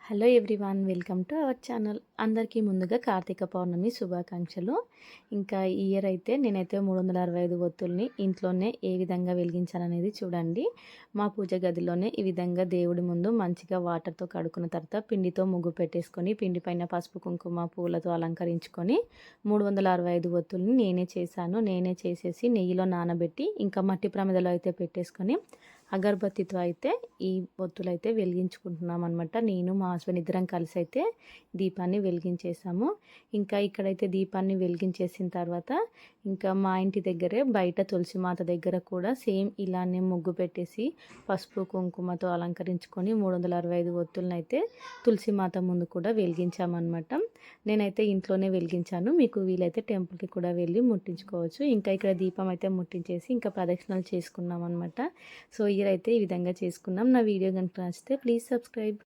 Hello everyone, welcome to our channel. అందరికీ ముందుగా కార్తీక పౌర్ణమి శుభాకాంక్షలు. ఇంకా ఈ ఇయర్ అయితే నేనైతే 365 ఒత్తుల్ని ఇంట్లోనే ఏ విధంగా వెలిగించాలనేది చూడండి. మా పూజ గదిలోనే ఈ విధంగా దేవుడి ముందు మంచిగా వాటర్తో కడుక్కున్న తర్వాత పిండితో ముగ్గు పెట్టేసుకొని, పిండి పైన పసుపు కుంకుమ పూలతో అలంకరించుకొని 365 ఒత్తుల్ని నేనే చేశాను. నేనే చేసేసి నెయ్యిలో నానబెట్టి ఇంకా మట్టి ప్రమిదలో అయితే పెట్టేసుకొని అగరబత్తితో అయితే ఈ ఒత్తులైతే వెలిగించుకుంటున్నాం అనమాట. నేను మా హస్బెండ్ ఇద్దరం కలిసి అయితే దీపాన్ని వెలిగించేసాము. ఇంకా ఇక్కడైతే దీపాన్ని వెలిగించేసిన తర్వాత ఇంకా మా ఇంటి దగ్గరే బయట తులసి మాత దగ్గర కూడా సేమ్ ఇలానే ముగ్గు పెట్టేసి పసుపు కుంకుమతో అలంకరించుకొని 365 ఒత్తులను అయితే తులసి మాత ముందు కూడా వెలిగించామన్నమాట. నేనైతే ఇంట్లోనే వెలిగించాను. మీకు వీలైతే టెంపుల్కి కూడా వెళ్ళి ముట్టించుకోవచ్చు. ఇంకా ఇక్కడ దీపం అయితే ముట్టించేసి ఇంకా ప్రదక్షిణలు చేసుకున్నాం అనమాట. సో ఇయర్ అయితే ఈ విధంగా చేసుకున్నాం. నా వీడియో కనుక నచ్చితే ప్లీజ్ సబ్స్క్రైబ్.